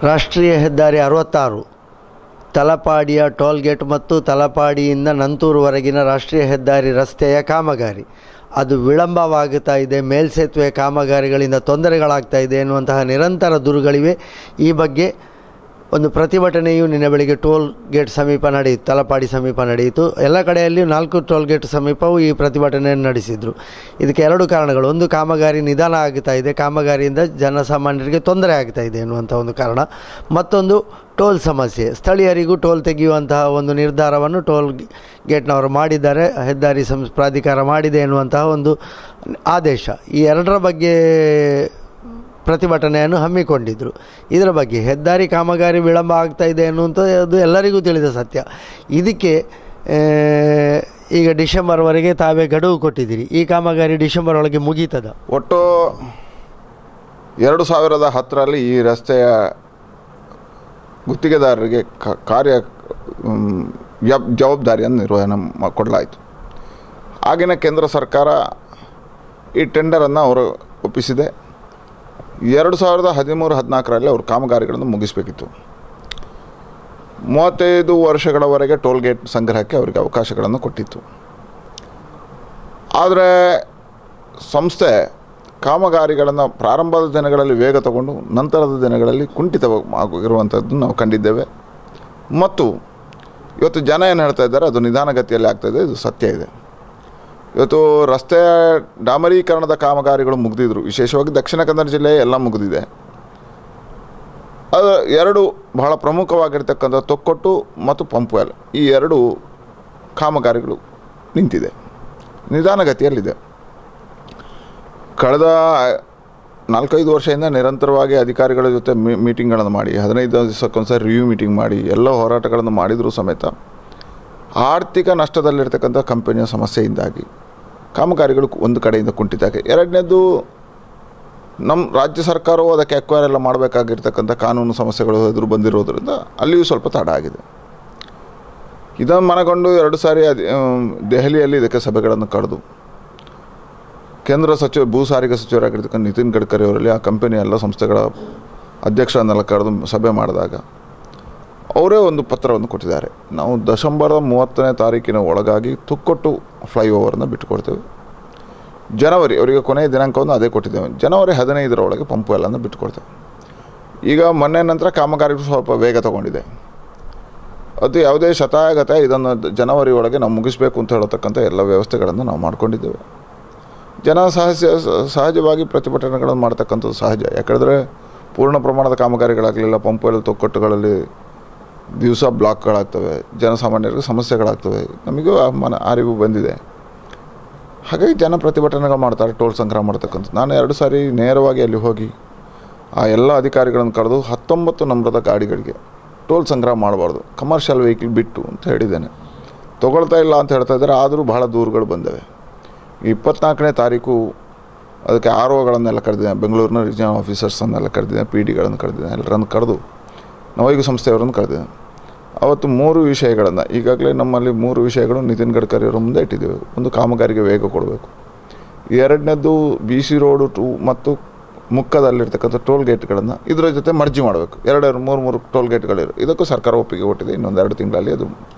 ರಾಷ್ಟ್ರೀಯ ಹೆದ್ದಾರಿ 66 ತಲಪಾಡಿಯ ಟೋಲ್ಗೇಟ್ ಮತ್ತು ತಲಪಾಡಿಯಿಂದ ನಂತೂರುವರೆಗಿನ ರಾಷ್ಟ್ರೀಯ ಹೆದ್ದಾರಿ ರಸ್ತೆಯ ಕಾಮಗಾರಿ ಅದು ವಿಳಂಬವಾಗುತ್ತಾ ಇದೆ, ಮೇಲ್ಸೇತುವೆ ಕಾಮಗಾರಿಗಳಿಂದ ತೊಂದರೆಗಳಾಗ್ತಾ ಇದೆ ಎನ್ನುವಂತಹ ನಿರಂತರ ದೂರುಗಳಿವೆ. ಈ ಬಗ್ಗೆ ಒಂದು ಪ್ರತಿಭಟನೆಯು ನಿನ್ನೆ ಬೆಳಿಗ್ಗೆ ಟೋಲ್ ಗೇಟ್ ಸಮೀಪ ನಡೆಯಿತು, ತಲಪಾಡಿ ಸಮೀಪ ನಡೆಯಿತು. ಎಲ್ಲ ಕಡೆಯಲ್ಲಿಯೂ 4 ಟೋಲ್ ಗೇಟ್ ಸಮೀಪವೂ ಈ ಪ್ರತಿಭಟನೆಯನ್ನು ನಡೆಸಿದರು. ಇದಕ್ಕೆ 2 ಕಾರಣಗಳು. ಒಂದು, ಕಾಮಗಾರಿ ನಿಧಾನ ಆಗುತ್ತಾ ಇದೆ, ಕಾಮಗಾರಿಯಿಂದ ಜನಸಾಮಾನ್ಯರಿಗೆ ತೊಂದರೆ ಆಗ್ತಾ ಇದೆ ಎನ್ನುವಂಥ ಒಂದು ಕಾರಣ. ಮತ್ತೊಂದು, ಟೋಲ್ ಸಮಸ್ಯೆ. ಸ್ಥಳೀಯರಿಗೂ ಟೋಲ್ ತೆಗೆಯುವಂತಹ ಒಂದು ನಿರ್ಧಾರವನ್ನು ಟೋಲ್ ಗೇಟ್ನವರು ಮಾಡಿದ್ದಾರೆ, ಹೆದ್ದಾರಿ ಪ್ರಾಧಿಕಾರ ಮಾಡಿದೆ ಎನ್ನುವಂತಹ ಒಂದು ಆದೇಶ. ಈ 2ರ ಬಗ್ಗೆ ಪ್ರತಿಭಟನೆಯನ್ನು ಹಮ್ಮಿಕೊಂಡಿದ್ದರು. ಇದರ ಬಗ್ಗೆ ಹೆದ್ದಾರಿ ಕಾಮಗಾರಿ ವಿಳಂಬ ಆಗ್ತಾ ಇದೆ ಎನ್ನುವಂಥದ್ದು ಎಲ್ಲರಿಗೂ ತಿಳಿದ ಸತ್ಯ. ಇದಕ್ಕೆ ಈಗ ಡಿಸೆಂಬರ್ವರೆಗೆ ತಾವೇ ಗಡುವು ಕೊಟ್ಟಿದ್ದೀರಿ. ಈ ಕಾಮಗಾರಿ ಡಿಸೆಂಬರ್ ಒಳಗೆ ಮುಗೀತದ? ಒಟ್ಟು 2010ರಲ್ಲಿ ಈ ರಸ್ತೆಯ ಗುತ್ತಿಗೆದಾರರಿಗೆ ಕಾರ್ಯ ಜವಾಬ್ದಾರಿಯನ್ನು ನಿರ್ವಹಣೆ ಕೊಡಲಾಯಿತು. ಆಗಿನ ಕೇಂದ್ರ ಸರ್ಕಾರ ಈ ಟೆಂಡರನ್ನು ಅವರು ಒಪ್ಪಿಸಿದೆ. 2013-14ರಲ್ಲಿ ಅವರು ಕಾಮಗಾರಿಗಳನ್ನು ಮುಗಿಸಬೇಕಿತ್ತು. 35 ವರ್ಷಗಳವರೆಗೆ ಟೋಲ್ ಗೇಟ್ ಸಂಗ್ರಹಕ್ಕೆ ಅವರಿಗೆ ಅವಕಾಶಗಳನ್ನು ಕೊಟ್ಟಿತ್ತು. ಆದರೆ ಸಂಸ್ಥೆ ಕಾಮಗಾರಿಗಳನ್ನು ಪ್ರಾರಂಭದ ದಿನಗಳಲ್ಲಿ ವೇಗ ತಗೊಂಡು ನಂತರದ ದಿನಗಳಲ್ಲಿ ಕುಂಠಿತವಾಗಿರುವಂಥದ್ದು ನಾವು ಕಂಡಿದ್ದೇವೆ. ಮತ್ತು ಇವತ್ತು ಜನ ಏನು ಹೇಳ್ತಾ ಇದ್ದಾರೆ, ಅದು ನಿಧಾನಗತಿಯಲ್ಲಿ ಆಗ್ತಾಯಿದೆ, ಇದು ಸತ್ಯ ಇದೆ. ಇವತ್ತು ರಸ್ತೆಯ ಡಾಮರೀಕರಣದ ಕಾಮಗಾರಿಗಳು ಮುಗಿದಿದ್ರು. ವಿಶೇಷವಾಗಿ ದಕ್ಷಿಣ ಕನ್ನಡ ಜಿಲ್ಲೆ ಎಲ್ಲ ಮುಗಿದಿದೆ. ಅದು 2 ಬಹಳ ಪ್ರಮುಖವಾಗಿರ್ತಕ್ಕಂಥ ತೊಕ್ಕೊಟ್ಟು ಮತ್ತು ಪಂಪ್ವೆಲ್, ಈ 2 ಕಾಮಗಾರಿಗಳು ನಿಂತಿದೆ, ನಿಧಾನಗತಿಯಲ್ಲಿದೆ. ಕಳೆದ 4-5 ವರ್ಷದಿಂದ ನಿರಂತರವಾಗಿ ಅಧಿಕಾರಿಗಳ ಜೊತೆ ಮೀಟಿಂಗ್ಗಳನ್ನು ಮಾಡಿ 15 ದಿವಸಕ್ಕೊಂದ್ಸರಿ ರಿವ್ಯೂ ಮೀಟಿಂಗ್ ಮಾಡಿ ಎಲ್ಲ ಹೋರಾಟಗಳನ್ನು ಮಾಡಿದರೂ ಸಮೇತ ಆರ್ಥಿಕ ನಷ್ಟದಲ್ಲಿರ್ತಕ್ಕಂಥ ಕಂಪನಿಯ ಸಮಸ್ಯೆಯಿಂದಾಗಿ ಕಾಮಗಾರಿಗಳು ಒಂದು ಕಡೆಯಿಂದ ಕುಂಠಿತಾಗಿ, 2ನೇದು ನಮ್ಮ ರಾಜ್ಯ ಸರ್ಕಾರವು ಅದಕ್ಕೆ ಅಕ್ವೈರ್ ಎಲ್ಲ ಮಾಡಬೇಕಾಗಿರ್ತಕ್ಕಂಥ ಕಾನೂನು ಸಮಸ್ಯೆಗಳು ಎದುರು ಬಂದಿರೋದ್ರಿಂದ ಅಲ್ಲಿಯೂ ಸ್ವಲ್ಪ ತಡ ಆಗಿದೆ. ಇದನ್ನು ಮನಗೊಂಡು 2 ಸಾರಿ ದೆಹಲಿಯಲ್ಲಿ ಇದಕ್ಕೆ ಸಭೆಗಳನ್ನು ಕರೆದು ಕೇಂದ್ರ ಭೂ ಸಾರಿಗೆ ಸಚಿವರಾಗಿರ್ತಕ್ಕಂಥ ನಿತಿನ್ ಗಡ್ಕರಿ ಅವರಲ್ಲಿ ಆ ಕಂಪನಿಯ ಎಲ್ಲ ಸಂಸ್ಥೆಗಳ ಅಧ್ಯಕ್ಷರನ್ನೆಲ್ಲ ಕರೆದು ಸಭೆ ಮಾಡಿದಾಗ ಅವರೇ ಒಂದು ಪತ್ರವನ್ನು ಕೊಟ್ಟಿದ್ದಾರೆ. ನಾವು ಡಿಸೆಂಬರ್ 30ನೇ ತಾರೀಕಿನ ಒಳಗಾಗಿ ತುಕ್ಕೊಟ್ಟು ಫ್ಲೈಓವರನ್ನು ಬಿಟ್ಟುಕೊಡ್ತೇವೆ. ಜನವರಿ, ಅವರಿಗೆ ಕೊನೆಯ ದಿನಾಂಕವನ್ನು ಅದೇ ಕೊಟ್ಟಿದ್ದೇವೆ, ಜನವರಿ 15ರ ಒಳಗೆ ಪಂಪ್ವೆಲ್ಲನ್ನು ಬಿಟ್ಟುಕೊಡ್ತೇವೆ. ಈಗ ಮೊನ್ನೆ ನಂತರ ಕಾಮಗಾರಿ ಸ್ವಲ್ಪ ವೇಗ ತಗೊಂಡಿದೆ. ಅದು ಯಾವುದೇ ಶತಾಯಗತ ಇದನ್ನು ಜನವರಿ ಒಳಗೆ ನಾವು ಮುಗಿಸಬೇಕು ಅಂತ ಹೇಳತಕ್ಕಂಥ ಎಲ್ಲ ವ್ಯವಸ್ಥೆಗಳನ್ನು ನಾವು ಮಾಡಿಕೊಂಡಿದ್ದೇವೆ. ಜನ ಸಹಜವಾಗಿ ಪ್ರತಿಭಟನೆಗಳನ್ನು ಮಾಡ್ತಕ್ಕಂಥದ್ದು ಸಹಜ. ಯಾಕಂದರೆ ಪೂರ್ಣ ಪ್ರಮಾಣದ ಕಾಮಗಾರಿಗಳಾಗಲಿಲ್ಲ, ಪಂಪ್ವೆಲ್ ತೊಕ್ಕೊಟ್ಟುಗಳಲ್ಲಿ ದಿವಸ ಬ್ಲಾಕ್ಗಳಾಗ್ತವೆ, ಜನಸಾಮಾನ್ಯರಿಗೆ ಸಮಸ್ಯೆಗಳಾಗ್ತವೆ, ನಮಗೂ ಅರಿವು ಬಂದಿದೆ. ಹಾಗಾಗಿ ಜನ ಪ್ರತಿಭಟನೆಗಳು ಮಾಡ್ತಾರೆ, ಟೋಲ್ ಸಂಗ್ರಹ ಮಾಡ್ತಕ್ಕಂಥದ್ದು. ನಾನು 2 ಸಾರಿ ನೇರವಾಗಿ ಅಲ್ಲಿ ಹೋಗಿ ಆ ಎಲ್ಲ ಅಧಿಕಾರಿಗಳನ್ನು ಕರೆದು 19 ನಂಬರದ ಗಾಡಿಗಳಿಗೆ ಟೋಲ್ ಸಂಗ್ರಹ ಮಾಡಬಾರ್ದು, ಕಮರ್ಷಿಯಲ್ ವೆಹಿಕಲ್ ಬಿಟ್ಟು ಅಂತ ಹೇಳಿದ್ದೇನೆ. ತೊಗೊಳ್ತಾ ಇಲ್ಲ ಅಂತ ಹೇಳ್ತಾ ಇದ್ದಾರೆ. ಆದರೂ ಬಹಳ ದೂರುಗಳು ಬಂದವೆ. 24ನೇ ತಾರೀಕು ಅದಕ್ಕೆ ಆರ್ ಒಗಳನ್ನೆಲ್ಲ ಕರೆದಿದ್ದೇನೆ, ಬೆಂಗಳೂರಿನ ರೀಜನಲ್ ಆಫೀಸರ್ಸನ್ನೆಲ್ಲ ಕರೆದಿದ್ದೇನೆ, ಪಿ ಡಿಗಳನ್ನು ಕರೆದಿದ್ದೇನೆ, ಎಲ್ಲರನ್ನು ಕರೆದು ನವೈಗು ಸಂಸ್ಥೆಯವರನ್ನು ಕರೆದಿದ್ದೇನೆ. ಅವತ್ತು 3 ವಿಷಯಗಳನ್ನು, ಈಗಾಗಲೇ ನಮ್ಮಲ್ಲಿ 3 ವಿಷಯಗಳು ನಿತಿನ್ ಗಡ್ಕರಿ ಅವರ ಮುಂದೆ ಇಟ್ಟಿದ್ದೇವೆ. ಒಂದು, ಕಾಮಗಾರಿಗೆ ವೇಗ ಕೊಡಬೇಕು. 2ನೇದು BC ರೋಡು 2 ಮತ್ತು ಮುಕ್ಕದಲ್ಲಿರ್ತಕ್ಕಂಥ ಟೋಲ್ ಗೇಟ್ಗಳನ್ನು ಇದರ ಜೊತೆ ಮರ್ಜಿ ಮಾಡಬೇಕು. 2-3 ಟೋಲ್ ಗೇಟ್ಗಳಿರು. ಇದಕ್ಕೂ ಸರ್ಕಾರ ಒಪ್ಪಿಗೆ ಕೊಟ್ಟಿದೆ. ಇನ್ನೊಂದು 2 ತಿಂಗಳಲ್ಲಿ ಅದು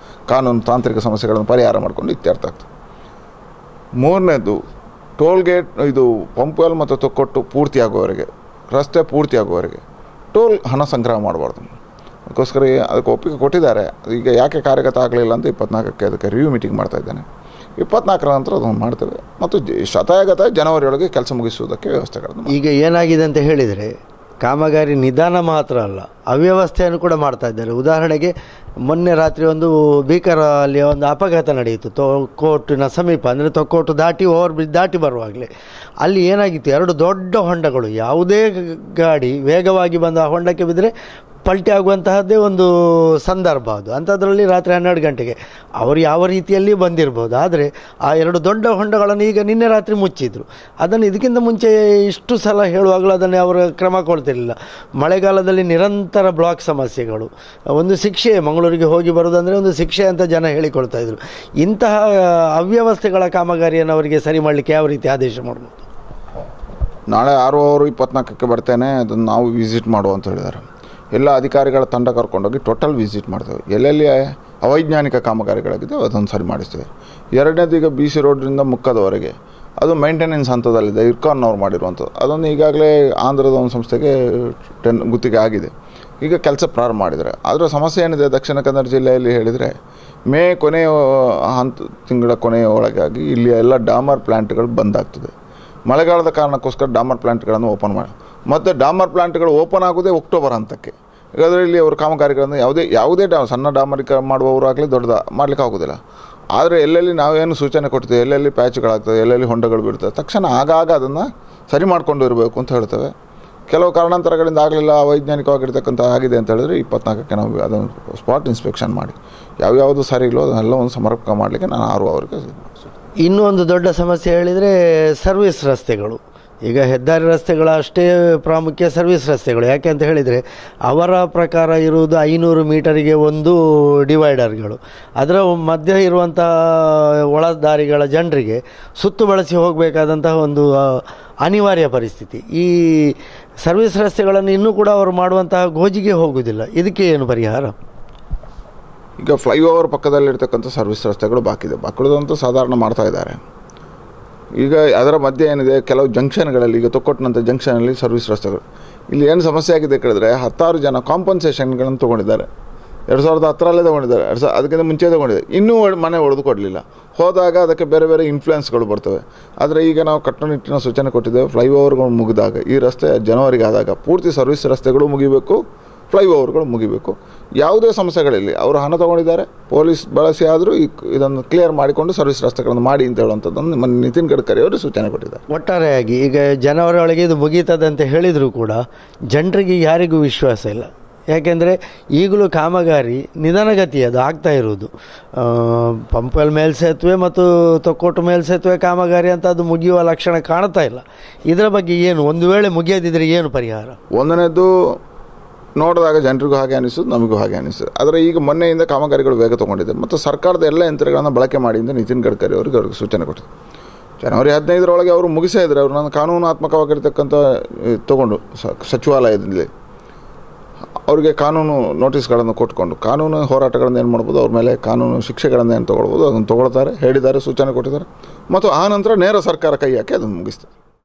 ಕಾನೂನು ತಾಂತ್ರಿಕ ಸಮಸ್ಯೆಗಳನ್ನು ಪರಿಹಾರ ಮಾಡಿಕೊಂಡು ಇತ್ಯರ್ಥ ಆಗ್ತದೆ. 3ನೇದು, ಟೋಲ್ ಗೇಟ್ ಇದು ಪಂಪ್ವೆಲ್ ಮತ್ತು ತೊಕ್ಕೊಟ್ಟು ಪೂರ್ತಿಯಾಗುವವರೆಗೆ, ರಸ್ತೆ ಪೂರ್ತಿಯಾಗುವವರೆಗೆ ಟೋಲ್ ಹಣ ಸಂಗ್ರಹ ಮಾಡಬಾರ್ದು. ಅದಕ್ಕೋಸ್ಕರ ಅದಕ್ಕೆ ಒಪ್ಪಿಗೆ ಕೊಟ್ಟಿದ್ದಾರೆ. ಈಗ ಯಾಕೆ ಕಾರ್ಯಗತ ಆಗಲಿಲ್ಲ ಅಂತ 24ಕ್ಕೆ ಅದಕ್ಕೆ ರಿವ್ಯೂ ಮೀಟಿಂಗ್ ಮಾಡ್ತಾಯಿದ್ದೇನೆ. 24ರ ನಂತರ ಅದನ್ನು ಮಾಡ್ತೇವೆ ಮತ್ತು ಶತಾಯಗತ ಜನವರಿ ಒಳಗೆ ಕೆಲಸ ಮುಗಿಸುವುದಕ್ಕೆ ವ್ಯವಸ್ಥೆಗಳನ್ನು. ಈಗ ಏನಾಗಿದೆ ಅಂತ ಹೇಳಿದರೆ, ಕಾಮಗಾರಿ ನಿಧಾನ ಮಾತ್ರ ಅಲ್ಲ, ಅವ್ಯವಸ್ಥೆಯನ್ನು ಕೂಡ ಮಾಡ್ತಾ ಇದ್ದಾರೆ. ಉದಾಹರಣೆಗೆ ಮೊನ್ನೆ ರಾತ್ರಿ ಒಂದು ಭೀಕರ ಅಲ್ಲಿ ಒಂದು ಅಪಘಾತ ನಡೆಯಿತು ತೊಕ್ಕೋಟಿನ ಸಮೀಪ, ಅಂದರೆ ತೊಕ್ಕೋಟು ದಾಟಿ ಓವರ್ ಬ್ರಿಡ್ಜ್ ದಾಟಿ ಬರುವಾಗಲೇ ಅಲ್ಲಿ ಏನಾಗಿತ್ತು, 2 ದೊಡ್ಡ ಹೊಂಡಗಳು, ಯಾವುದೇ ಗಾಡಿ ವೇಗವಾಗಿ ಬಂದು ಆ ಹೊಂಡಕ್ಕೆ ಬಿದ್ದರೆ ಪಲ್ಟಿ ಆಗುವಂತಹದ್ದೇ ಒಂದು ಸಂದರ್ಭ ಅದು. ಅಂಥದ್ರಲ್ಲಿ ರಾತ್ರಿ 12 ಗಂಟೆಗೆ ಅವರು ಯಾವ ರೀತಿಯಲ್ಲಿ ಬಂದಿರ್ಬೋದು. ಆದರೆ ಆ 2 ದೊಡ್ಡ ಹೊಂಡಗಳನ್ನು ಈಗ ನಿನ್ನೆ ರಾತ್ರಿ ಮುಚ್ಚಿದ್ರು. ಅದನ್ನು ಇದಕ್ಕಿಂತ ಮುಂಚೆ ಇಷ್ಟು ಸಲ ಹೇಳುವಾಗಲೂ ಅದನ್ನು ಅವರು ಕ್ರಮ ಕೊಡ್ತಿರಲಿಲ್ಲ. ಮಳೆಗಾಲದಲ್ಲಿ ನಿರಂತರ ಬ್ಲಾಕ್ ಸಮಸ್ಯೆಗಳು ಒಂದು ಶಿಕ್ಷೆ, ಮಂಗಳೂರಿಗೆ ಹೋಗಿ ಬರೋದಂದರೆ ಒಂದು ಶಿಕ್ಷೆ ಅಂತ ಜನ ಹೇಳಿಕೊಳ್ತಾ ಇದ್ರು. ಇಂತಹ ಅವ್ಯವಸ್ಥೆಗಳ ಕಾಮಗಾರಿಯನ್ನು ಅವರಿಗೆ ಸರಿ ಮಾಡಲಿಕ್ಕೆ ಯಾವ ರೀತಿ ಆದೇಶ ಮಾಡ್ಬೋದು? ನಾಳೆ 6 ಅವರು 24ಕ್ಕೆ ಬರ್ತೇನೆ, ಅದನ್ನು ನಾವು ವಿಸಿಟ್ ಮಾಡುವ ಅಂತ ಹೇಳಿದ್ದಾರೆ. ಎಲ್ಲ ಅಧಿಕಾರಿಗಳ ತಂಡ ಕರ್ಕೊಂಡೋಗಿ ಟೋಟಲ್ ವಿಸಿಟ್ ಮಾಡ್ತೇವೆ. ಎಲ್ಲೆಲ್ಲಿ ಅವೈಜ್ಞಾನಿಕ ಕಾಮಗಾರಿಗಳಾಗಿದೆ ಅದನ್ನು ಸರಿ ಮಾಡಿಸ್ತೇವೆ. ಎರಡನೇದು ಈಗ BC ರೋಡ್ರಿಂದ ಮುಕ್ಕದವರೆಗೆ ಅದು ಮೇಂಟೆನೆನ್ಸ್ ಹಂತದಲ್ಲಿದೆ, ಇರ್ಕಾನ್ ಅವ್ರು ಮಾಡಿರುವಂಥದ್ದು. ಅದನ್ನು ಈಗಾಗಲೇ ಆಂಧ್ರದ ಒಂದು ಸಂಸ್ಥೆಗೆ ಗುತ್ತಿಗೆ ಆಗಿದೆ. ಈಗ ಕೆಲಸ ಪ್ರಾರಂಭ ಮಾಡಿದ್ದಾರೆ. ಅದರ ಸಮಸ್ಯೆ ಏನಿದೆ ದಕ್ಷಿಣ ಕನ್ನಡ ಜಿಲ್ಲೆಯಲ್ಲಿ ಹೇಳಿದರೆ, ಮೇ ಕೊನೆಯ ತಿಂಗಳ ಕೊನೆಯ ಒಳಗಾಗಿ ಇಲ್ಲಿ ಎಲ್ಲ ಡಾಮರ್ ಪ್ಲ್ಯಾಂಟ್ಗಳು ಬಂದಾಗ್ತದೆ. ಮಳೆಗಾಲದ ಕಾರಣಕ್ಕೋಸ್ಕರ ಡಾಮರ್ ಪ್ಲ್ಯಾಂಟ್ಗಳನ್ನು ಓಪನ್ ಮಾಡಿ, ಮತ್ತು ಡಾಮರ್ ಪ್ಲ್ಯಾಂಟ್ಗಳು ಓಪನ್ ಆಗೋದೇ ಅಕ್ಟೋಬರ್ ಹಂತಕ್ಕೆ. ಹಾಗಾದರೆ ಇಲ್ಲಿ ಅವರು ಕಾಮಗಾರಿಗಳನ್ನು ಯಾವುದೇ ಸಣ್ಣ ಡಾಮರಿಕ ಮಾಡುವವರಾಗಲಿ ದೊಡ್ಡದ ಮಾಡಲಿಕ್ಕೆ ಆಗೋದಿಲ್ಲ. ಆದರೆ ಎಲ್ಲೆಲ್ಲಿ ನಾವೇನು ಸೂಚನೆ ಕೊಡ್ತೀವಿ, ಎಲ್ಲೆಲ್ಲಿ ಪ್ಯಾಚ್ಗಳಾಗ್ತದೆ, ಎಲ್ಲೆಲ್ಲಿ ಹೊಂಡಗಳು ಬೀಳ್ತವೆ, ತಕ್ಷಣ ಆಗಾಗ ಅದನ್ನು ಸರಿ ಮಾಡಿಕೊಂಡು ಇರಬೇಕು ಅಂತ ಹೇಳ್ತೇವೆ. ಕೆಲವು ಕಾರಣಾಂತರಗಳಿಂದ ಆಗಲಿಲ್ಲ, ಅವೈಜ್ಞಾನಿಕವಾಗಿರ್ತಕ್ಕಂಥ ಆಗಿದೆ ಅಂತ ಹೇಳಿದ್ರೆ 24ಕ್ಕೆ ನಾವು ಅದನ್ನು ಸ್ಪಾಟ್ ಇನ್ಸ್ಪೆಕ್ಷನ್ ಮಾಡಿ ಯಾವ್ಯಾವುದು ಸರಿ ಇಲ್ಲೋ ಅದನ್ನೆಲ್ಲ ಒಂದು ಸಮರ್ಪಕ ಮಾಡಲಿಕ್ಕೆ ನಾನು 6 ಅವರಿಗೆ. ಇನ್ನೂ ಒಂದು ದೊಡ್ಡ ಸಮಸ್ಯೆ ಹೇಳಿದರೆ ಸರ್ವಿಸ್ ರಸ್ತೆಗಳು. ಈಗ ಹೆದ್ದಾರಿ ರಸ್ತೆಗಳ ಅಷ್ಟೇ ಪ್ರಾಮುಖ್ಯ ಸರ್ವಿಸ್ ರಸ್ತೆಗಳು. ಯಾಕೆ ಅಂತ ಹೇಳಿದರೆ ಅವರ ಪ್ರಕಾರ ಇರುವುದು 500 ಮೀಟರಿಗೆ ಒಂದು ಡಿವೈಡರ್ಗಳು. ಅದರ ಮಧ್ಯೆ ಇರುವಂಥ ಒಳದಾರಿಗಳ ಜನರಿಗೆ ಸುತ್ತು ಬಳಸಿ ಹೋಗಬೇಕಾದಂತಹ ಒಂದು ಅನಿವಾರ್ಯ ಪರಿಸ್ಥಿತಿ. ಈ ಸರ್ವಿಸ್ ರಸ್ತೆಗಳನ್ನು ಇನ್ನೂ ಕೂಡ ಅವರು ಮಾಡುವಂತಹ ಗೋಜಿಗೆ ಹೋಗುವುದಿಲ್ಲ. ಇದಕ್ಕೆ ಏನು ಪರಿಹಾರ? ಈಗ ಫ್ಲೈಓವರ್ ಪಕ್ಕದಲ್ಲಿರ್ತಕ್ಕಂಥ ಸರ್ವಿಸ್ ರಸ್ತೆಗಳು ಬಾಕಿದಂತೂ ಸಾಧಾರಣ ಮಾಡ್ತಾ ಇದ್ದಾರೆ. ಈಗ ಅದರ ಮಧ್ಯೆ ಏನಿದೆ, ಕೆಲವು ಜಂಕ್ಷನ್ಗಳಲ್ಲಿ, ಈಗ ತೊಕ್ಕೊಟ್ಟಿನಂಥ ಜಂಕ್ಷನಲ್ಲಿ ಸರ್ವಿಸ್ ರಸ್ತೆಗಳು, ಇಲ್ಲಿ ಏನು ಸಮಸ್ಯೆ ಆಗಿದೆ ಕೇಳಿದ್ರೆ 16 ಜನ ಕಾಂಪನ್ಸೇಷನ್ಗಳನ್ನು ತೊಗೊಂಡಿದ್ದಾರೆ. 2010ರಲ್ಲೇ ತೊಗೊಂಡಿದ್ದಾರೆ, ಅದಕ್ಕಿಂತ ಮುಂಚೆ ತೊಗೊಂಡಿದ್ದಾರೆ. ಇನ್ನೂ ಮನೆ ಹೊಡೆದು ಕೊಡಲಿಲ್ಲ. ಹೋದಾಗ ಅದಕ್ಕೆ ಬೇರೆ ಬೇರೆ ಇನ್ಫ್ಲುಯೆನ್ಸ್ಗಳು ಬರ್ತವೆ. ಆದರೆ ಈಗ ನಾವು ಕಟ್ಟುನಿಟ್ಟಿನ ಸೂಚನೆ ಕೊಟ್ಟಿದ್ದೇವೆ, ಫ್ಲೈಓವರ್ಗಳು ಮುಗಿದಾಗ, ಈ ರಸ್ತೆ ಜನವರಿಗೆ ಆದಾಗ ಪೂರ್ತಿ ಸರ್ವಿಸ್ ರಸ್ತೆಗಳು ಮುಗಿಬೇಕು, ಫ್ಲೈಓವರ್ಗಳು ಮುಗಿಬೇಕು. ಯಾವುದೇ ಸಮಸ್ಯೆಗಳಿಲ್ಲ, ಅವರು ಹಣ ತೊಗೊಂಡಿದ್ದಾರೆ, ಪೊಲೀಸ್ ಬಳಸಿ ಆದರೂ ಇದನ್ನು ಕ್ಲಿಯರ್ ಮಾಡಿಕೊಂಡು ಸರ್ವಿಸ್ ರಸ್ತೆಗಳನ್ನು ಮಾಡಿ ಅಂತ ಹೇಳುವಂಥದ್ದನ್ನು ನಿತಿನ್ ಗಡ್ಕರಿ ಅವರು ಸೂಚನೆ ಕೊಟ್ಟಿದ್ದಾರೆ. ಒಟ್ಟಾರೆಯಾಗಿ ಈಗ ಜನವರಿ ಒಳಗೆ ಇದು ಮುಗೀತದೆ ಅಂತ ಹೇಳಿದರೂ ಕೂಡ ಜನರಿಗೆ ಯಾರಿಗೂ ವಿಶ್ವಾಸ ಇಲ್ಲ. ಯಾಕೆಂದರೆ ಈಗಲೂ ಕಾಮಗಾರಿ ನಿಧಾನಗತಿ ಅದು ಆಗ್ತಾ ಇರುವುದು. ಪಂಪಲ್ ಮೇಲ್ಸೇತುವೆ ಮತ್ತು ತೊಕ್ಕೋಟು ಮೇಲ್ಸೇತುವೆ ಕಾಮಗಾರಿ ಅಂತ ಅದು ಮುಗಿಯುವ ಲಕ್ಷಣ ಕಾಣ್ತಾ ಇಲ್ಲ. ಇದರ ಬಗ್ಗೆ ಏನು, ಒಂದು ವೇಳೆ ಮುಗಿಯದಿದ್ದರೆ ಏನು ಪರಿಹಾರ? ಒಂದನೇದು ನೋಡಿದಾಗ ಜನರಿಗೂ ಹಾಗೆ ಅನಿಸೋದು, ನಮಗೂ ಹಾಗೆ ಅನಿಸ್ತದೆ. ಆದರೆ ಈಗ ಮೊನ್ನೆಯಿಂದ ಕಾಮಗಾರಿಗಳು ವೇಗ ತೊಗೊಂಡಿದೆ ಮತ್ತು ಸರ್ಕಾರದ ಎಲ್ಲ ಯಂತ್ರಗಳನ್ನು ಬಳಕೆ ಮಾಡಿ ಅಂತ ನಿತಿನ್ ಗಡ್ಕರಿ ಅವ್ರಿಗೆ ಸೂಚನೆ ಕೊಟ್ಟಿದೆ. ಜನವರಿ 15ರೊಳಗೆ ಅವರು ಮುಗಿಸೇ ಇದ್ದಾರೆ. ಅವರು ನಾನು ಕಾನೂನಾತ್ಮಕವಾಗಿರ್ತಕ್ಕಂಥ ತೊಗೊಂಡು ಸಚಿವಾಲಯದಲ್ಲಿ ಅವರಿಗೆ ಕಾನೂನು ನೋಟಿಸ್ಗಳನ್ನು ಕೊಟ್ಕೊಂಡು ಕಾನೂನು ಹೋರಾಟಗಳನ್ನು ಏನು ಮಾಡ್ಬೋದು, ಅವ್ರ ಮೇಲೆ ಕಾನೂನು ಶಿಕ್ಷೆಗಳನ್ನು ಏನು ತೊಗೊಳ್ಬೋದು ಅದನ್ನು ತೊಗೊಳ್ತಾರೆ, ಹೇಳಿದ್ದಾರೆ, ಸೂಚನೆ ಕೊಟ್ಟಿದ್ದಾರೆ. ಮತ್ತು ಆ ನಂತರ ನೇರ ಸರ್ಕಾರ ಕೈ ಹಾಕಿ ಅದನ್ನು ಮುಗಿಸ್ತದೆ.